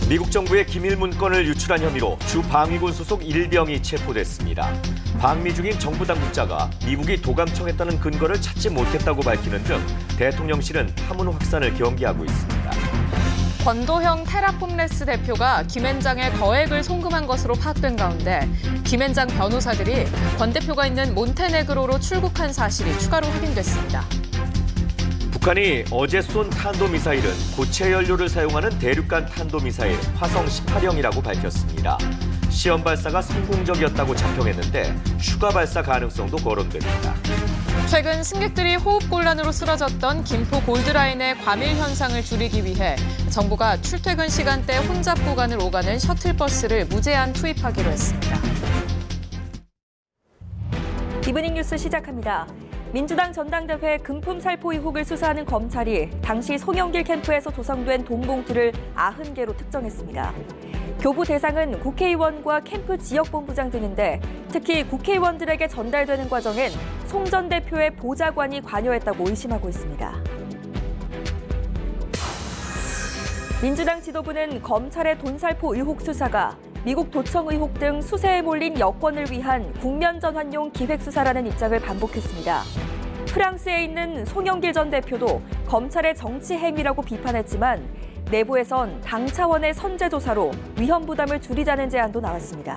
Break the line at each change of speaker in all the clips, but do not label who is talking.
미국 정부의 기밀 문건을 유출한 혐의로 주 방위군 소속 일병이 체포됐습니다. 방미 중인 정부 당국자가 미국이 도감청했다는 근거를 찾지 못했다고 밝히는 등 대통령실은 파문 확산을 경계하고 있습니다.
권도형 테라폼레스 대표가 김앤장의 거액을 송금한 것으로 파악된 가운데 김앤장 변호사들이 권 대표가 있는 몬테네그로로 출국한 사실이 추가로 확인됐습니다.
북한이 어제 쏜 탄도미사일은 고체 연료를 사용하는 대륙간 탄도미사일 화성 18형이라고 밝혔습니다. 시험 발사가 성공적이었다고 자평했는데 추가 발사 가능성도 거론됩니다.
최근 승객들이 호흡곤란으로 쓰러졌던 김포 골드라인의 과밀 현상을 줄이기 위해 정부가 출퇴근 시간대 혼잡 구간을 오가는 셔틀버스를 무제한 투입하기로 했습니다.
이브닝 뉴스 시작합니다. 민주당 전당대회 금품 살포 의혹을 수사하는 검찰이 당시 송영길 캠프에서 조성된 돈 봉투를 90개로 특정했습니다. 교부 대상은 국회의원과 캠프 지역본부장 등인데 특히 국회의원들에게 전달되는 과정엔 송 전 대표의 보좌관이 관여했다고 의심하고 있습니다. 민주당 지도부는 검찰의 돈 살포 의혹 수사가 미국 도청 의혹 등 수세에 몰린 여권을 위한 국면 전환용 기획 수사라는 입장을 반복했습니다. 프랑스에 있는 송영길 전 대표도 검찰의 정치 행위라고 비판했지만 내부에선 당 차원의 선제 조사로 위험 부담을 줄이자는 제안도 나왔습니다.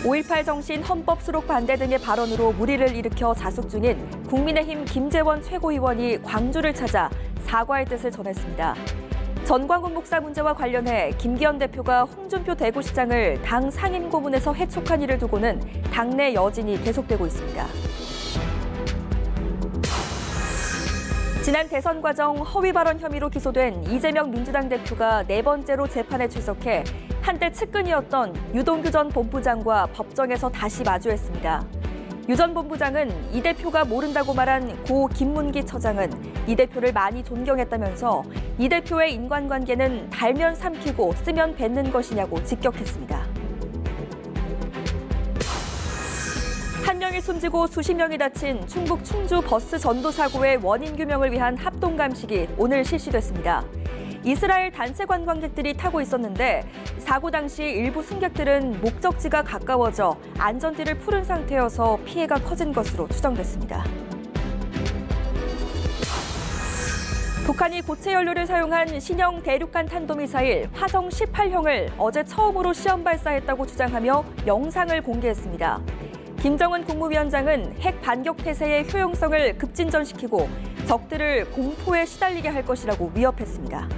5.18 정신 헌법 수록 반대 등의 발언으로 물의를 일으켜 자숙 중인 국민의힘 김재원 최고위원이 광주를 찾아 사과의 뜻을 전했습니다. 전광훈 목사 문제와 관련해 김기현 대표가 홍준표 대구시장을 당 상임고문에서 해촉한 일을 두고는 당내 여진이 계속되고 있습니다. 지난 대선 과정 허위 발언 혐의로 기소된 이재명 민주당 대표가 4번째로 재판에 출석해 한때 측근이었던 유동규 전 본부장과 법정에서 다시 마주했습니다. 유 전 본부장은 이 대표가 모른다고 말한 고 김문기 처장은 이 대표를 많이 존경했다면서 이 대표의 인간관계는 달면 삼키고 쓰면 뱉는 것이냐고 직격했습니다. 한 명이 숨지고 수십 명이 다친 충북 충주 버스 전도 사고의 원인 규명을 위한 합동 감식이 오늘 실시됐습니다. 이스라엘 단체 관광객들이 타고 있었는데 사고 당시 일부 승객들은 목적지가 가까워져 안전띠를 풀은 상태여서 피해가 커진 것으로 추정됐습니다. 북한이 고체 연료를 사용한 신형 대륙간 탄도미사일 화성 18형을 어제 처음으로 시험 발사했다고 주장하며 영상을 공개했습니다. 김정은 국무위원장은 핵 반격 태세의 효용성을 급진전시키고 적들을 공포에 시달리게 할 것이라고 위협했습니다.